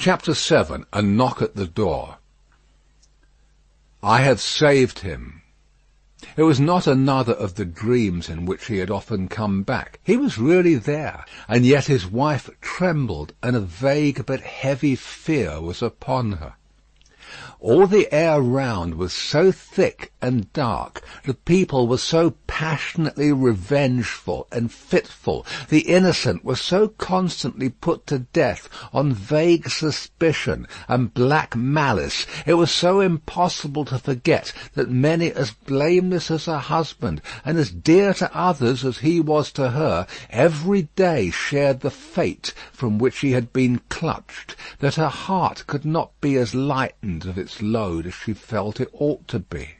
Chapter 7. A Knock at the Door. I have saved him. It was not another of the dreams in which he had often come back. He was really there, and yet his wife trembled, and a vague but heavy fear was upon her. All the air round was so thick and dark, the people were so passionately revengeful and fitful, the innocent were so constantly put to death on vague suspicion and black malice, it was so impossible to forget that many as blameless as her husband, and as dear to others as he was to her, every day shared the fate from which he had been clutched, that her heart could not be as lightened of its load as she felt it ought to be.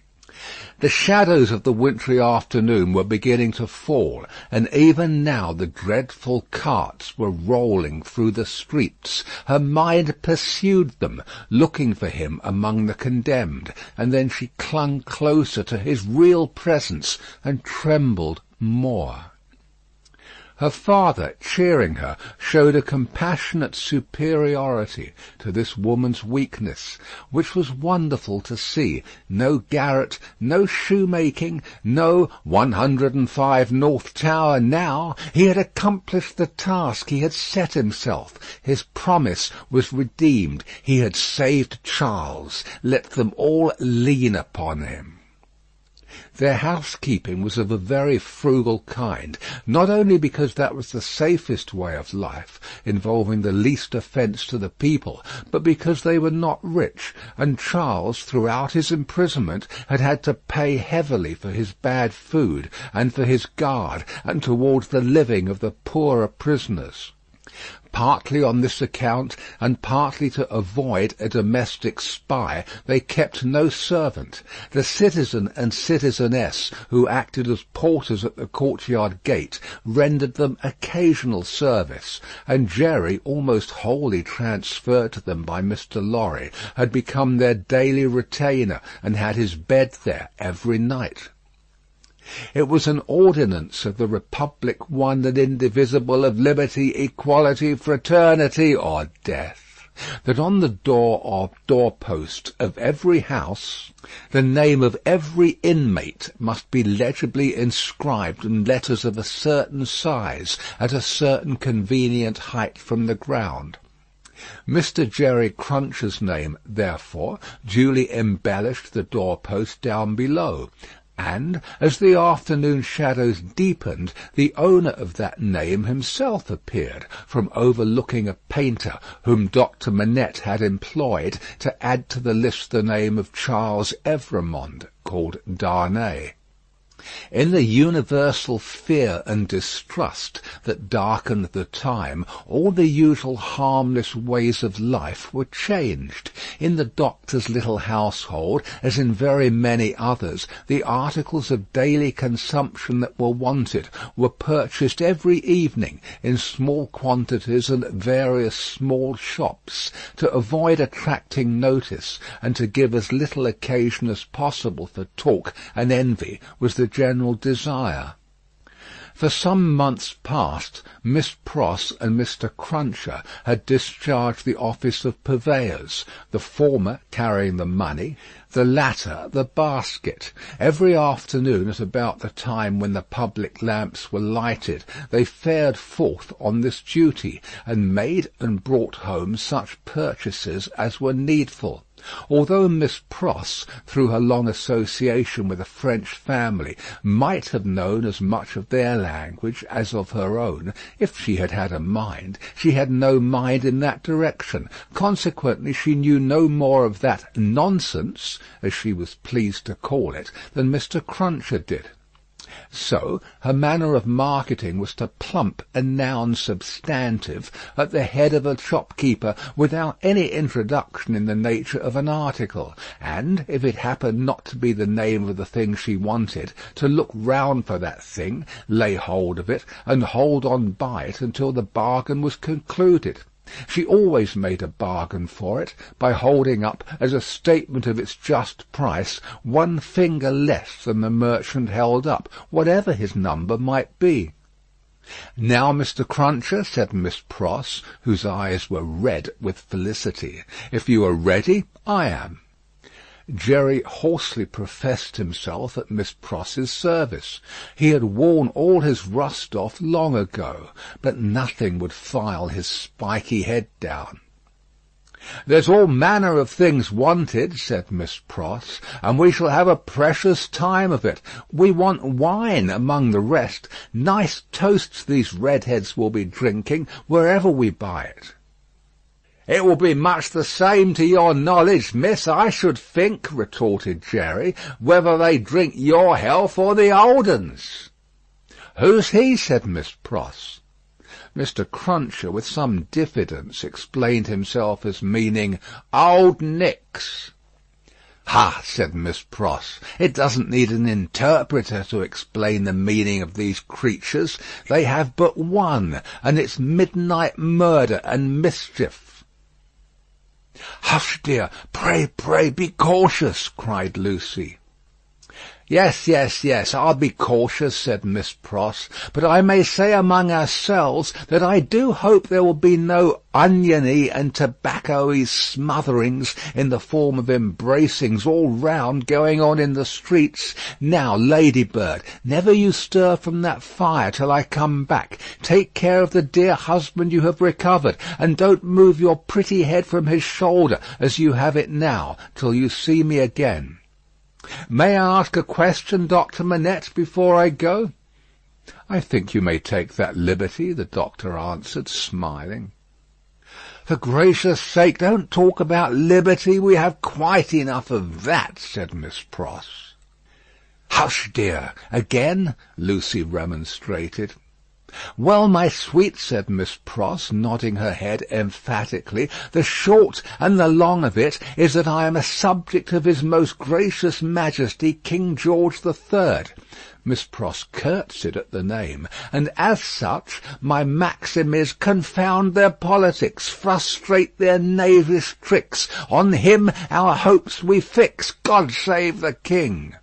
The shadows of the wintry afternoon were beginning to fall, and even now the dreadful carts were rolling through the streets. Her mind pursued them, looking for him among the condemned, and then she clung closer to his real presence and trembled more. Her father, cheering her, showed a compassionate superiority to this woman's weakness, which was wonderful to see. No garret, no shoemaking, no 105 North Tower now. He had accomplished the task he had set himself. His promise was redeemed. He had saved Charles. Let them all lean upon him. Their housekeeping was of a very frugal kind, not only because that was the safest way of life, involving the least offence to the people, but because they were not rich, and Charles, throughout his imprisonment, had had to pay heavily for his bad food, and for his guard, and towards the living of the poorer prisoners. Partly on this account, and partly to avoid a domestic spy, they kept no servant. The citizen and citizeness, who acted as porters at the courtyard gate, rendered them occasional service, and Jerry, almost wholly transferred to them by Mr. Lorry, had become their daily retainer, and had his bed there every night. It was an ordinance of the Republic, one and indivisible, of liberty, equality, fraternity, or death, that on the door or doorpost of every house the name of every inmate must be legibly inscribed in letters of a certain size, at a certain convenient height from the ground. Mr. Jerry Cruncher's name, therefore, duly embellished the doorpost down below, and, as the afternoon shadows deepened, the owner of that name himself appeared, from overlooking a painter whom Dr. Manette had employed to add to the list the name of Charles Evremond, called Darnay. In the universal fear and distrust that darkened the time, all the usual harmless ways of life were changed. In the doctor's little household, as in very many others, the articles of daily consumption that were wanted were purchased every evening in small quantities and at various small shops, to avoid attracting notice, and to give as little occasion as possible for talk and envy was the general desire. For some months past, Miss Pross and Mr. Cruncher had discharged the office of purveyors, the former carrying the money, the latter the basket. Every afternoon, at about the time when the public lamps were lighted, they fared forth on this duty, and made and brought home such purchases as were needful. Although Miss Pross, through her long association with a French family, might have known as much of their language as of her own, if she had had a mind, she had no mind in that direction. Consequently, she knew no more of that nonsense, as she was pleased to call it, than Mr. Cruncher did. So her manner of marketing was to plump a noun substantive at the head of a shopkeeper without any introduction in the nature of an article, and, if it happened not to be the name of the thing she wanted, to look round for that thing, lay hold of it, and hold on by it until the bargain was concluded. She always made a bargain for it, by holding up, as a statement of its just price, one finger less than the merchant held up, whatever his number might be. "Now, Mr. Cruncher," said Miss Pross, whose eyes were red with felicity, "if you are ready, I am." Jerry hoarsely professed himself at Miss Pross's service. He had worn all his rust off long ago, but nothing would file his spiky head down. "There's all manner of things wanted," said Miss Pross, "and we shall have a precious time of it. We want wine among the rest. Nice toasts these redheads will be drinking wherever we buy it." "It will be much the same to your knowledge, miss, I should think," retorted Jerry, "whether they drink your health or the old un's." "Who's he?" said Miss Pross. Mr. Cruncher, with some diffidence, explained himself as meaning Old Nick's. "Ha!" said Miss Pross, "it doesn't need an interpreter to explain the meaning of these creatures. They have but one, and it's midnight murder and mischief." "Hush, dear! Pray, be cautious!" cried Lucy. Yes, I'll be cautious," said Miss Pross, "but I may say among ourselves that I do hope there will be no oniony and tobacco-y smotherings in the form of embracings all round going on in the streets. Now, Ladybird, never you stir from that fire till I come back. Take care of the dear husband you have recovered, and don't move your pretty head from his shoulder as you have it now till you see me again." "May I ask a question, Dr. Manette, before I go?" "I think you may take that liberty," the doctor answered, smiling. "For gracious sake, don't talk about liberty. We have quite enough of that," said Miss Pross. "Hush, dear! Again?" Lucy remonstrated. "Well, my sweet," said Miss Pross, nodding her head emphatically, "the short and the long of it is that I am a subject of his most gracious Majesty King George the Third." Miss Pross curtsied at the name. "And as such, my maxim is, confound their politics, frustrate their knavish tricks. On him our hopes we fix. God save the King."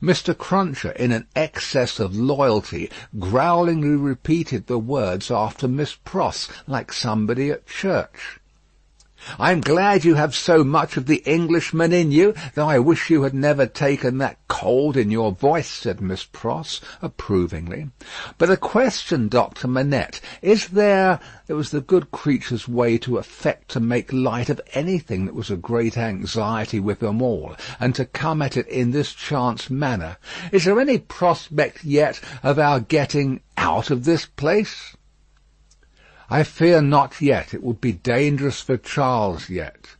Mr. Cruncher, in an excess of loyalty, growlingly repeated the words after Miss Pross, like somebody at church. "I'm glad you have so much of the Englishman in you, though I wish you had never taken that cold in your voice," said Miss Pross, approvingly. "But a question, Dr. Manette. Is there—" It was the good creature's way to affect to make light of anything that was a great anxiety with them all, and to come at it in this chance manner. "Is there any prospect yet of our getting out of this place?" "I fear not yet. It would be dangerous for Charles yet."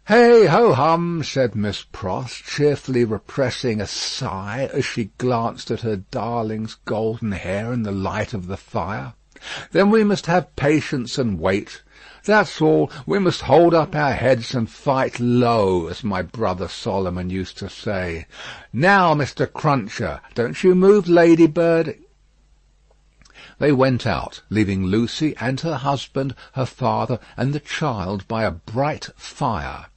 "Hey, ho, hum," said Miss Pross, cheerfully repressing a sigh as she glanced at her darling's golden hair in the light of the fire. "Then we must have patience and wait. That's all. We must hold up our heads and fight low, as my brother Solomon used to say. Now, Mr. Cruncher, don't you move, Ladybird." They went out, leaving Lucy and her husband, her father, and the child by a bright fire.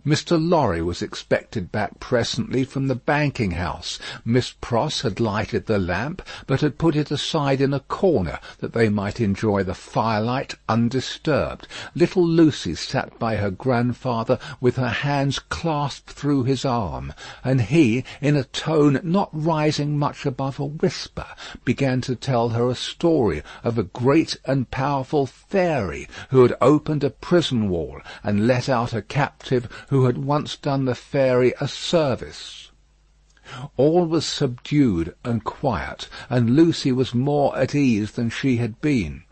Mr. Lorry was expected back presently from the banking-house. Miss Pross had lighted the lamp, but had put it aside in a corner, that they might enjoy the firelight undisturbed. Little Lucy sat by her grandfather with her hands clasped through his arm, and he, in a tone not rising much above a whisper, began to tell her a story of a great and powerful fairy who had opened a prison wall and let out a captive who had once done the fairy a service. All was subdued and quiet, and Lucy was more at ease than she had been.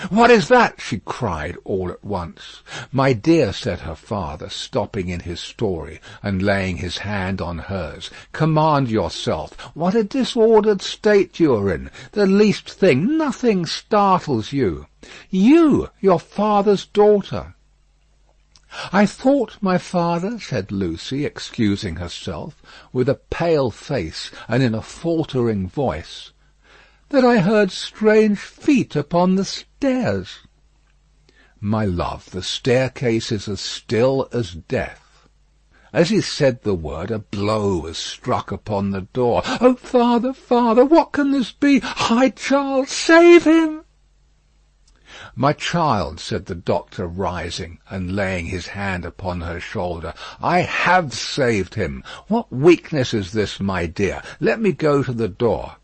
"What is that?" she cried all at once. "My dear," said her father, stopping in his story and laying his hand on hers, "command yourself. What a disordered state you are in. The least thing, nothing startles you. You, your father's daughter." "I thought, my father," said Lucy, excusing herself, with a pale face and in a faltering voice, "that I heard strange feet upon the stairs." "My love, the staircase is as still as death." As he said the word, a blow was struck upon the door. "Oh, father, father, what can this be? Hide Charles, save him!" "My child," said the doctor, rising and laying his hand upon her shoulder, "I have saved him. What weakness is this, my dear? Let me go to the door."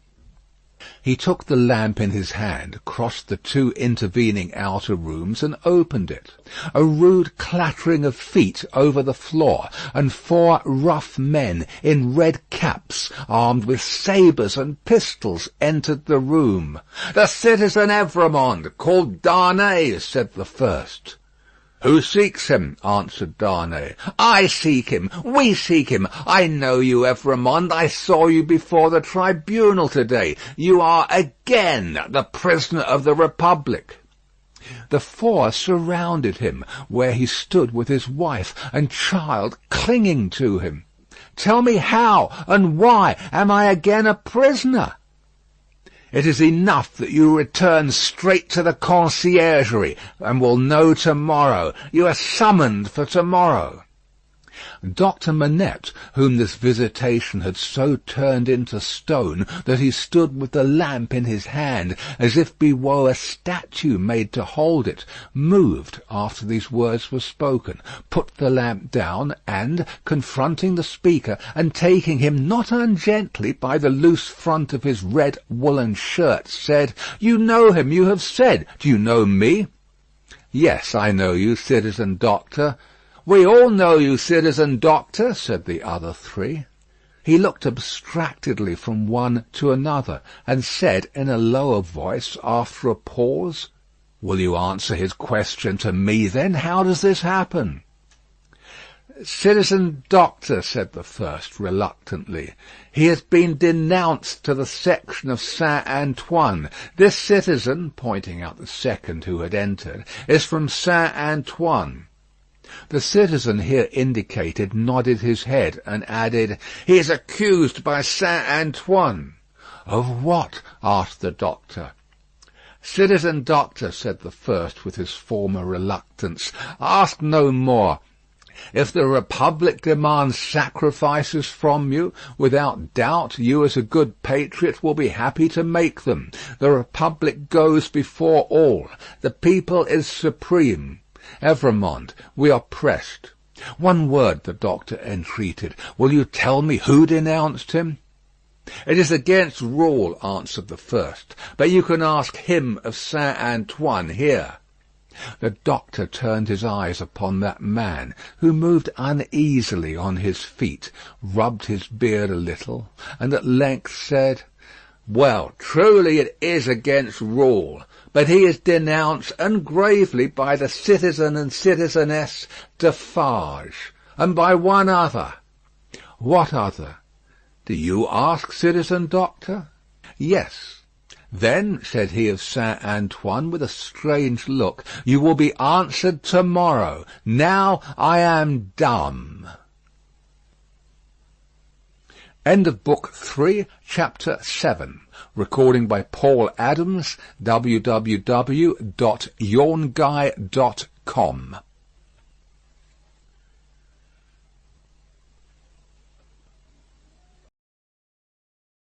He took the lamp in his hand, crossed the two intervening outer rooms, and opened it. A rude clattering of feet over the floor, and 4 rough men in red caps, armed with sabres and pistols, entered the room. "The citizen Evrémonde, called Darnay," said the first. "Who seeks him?" answered Darnay. "I seek him. We seek him. I know you, Evrémonde. I saw you before the tribunal today. You are again the prisoner of the Republic." The 4 surrounded him, where he stood with his wife and child clinging to him. "Tell me how and why am I again a prisoner?" "It is enough that you return straight to the conciergerie, and will know tomorrow. You are summoned for tomorrow." Dr. Manette, whom this visitation had so turned into stone that he stood with the lamp in his hand, as if he were a statue made to hold it, moved after these words were spoken, put the lamp down, and, confronting the speaker, and taking him not ungently by the loose front of his red woollen shirt, said, "You know him, you have said. Do you know me?" "Yes, I know you, citizen doctor." "We all know you, citizen doctor," said the other 3. He looked abstractedly from one to another, and said in a lower voice, after a pause, "Will you answer his question to me, then? How does this happen?" "Citizen doctor," said the first, reluctantly, "he has been denounced to the section of Saint Antoine. This citizen," pointing out the second who had entered, "is from Saint Antoine." The citizen here indicated nodded his head, and added, "He is accused by Saint Antoine." "Of what?" asked the doctor. "Citizen doctor," said the first with his former reluctance, "ask no more. If the Republic demands sacrifices from you, without doubt you as a good patriot will be happy to make them. The Republic goes before all. The people is supreme. Evrémonde, we are pressed." "One word," the doctor entreated. "Will you tell me who denounced him?" "It is against rule," answered the first. "But you can ask him of Saint Antoine here." The doctor turned his eyes upon that man, who moved uneasily on his feet, rubbed his beard a little, and at length said, "Well, truly it is against rule. But he is denounced, and gravely, by the citizen and citizeness Defarge, and by one other." "What other?" "Do you ask, citizen doctor?" "Yes." "Then," said he of Saint Antoine, with a strange look, "you will be answered tomorrow. Now I am dumb." End of Book 3, Chapter 7. Recording by Paul Adams, www.yawnguy.com.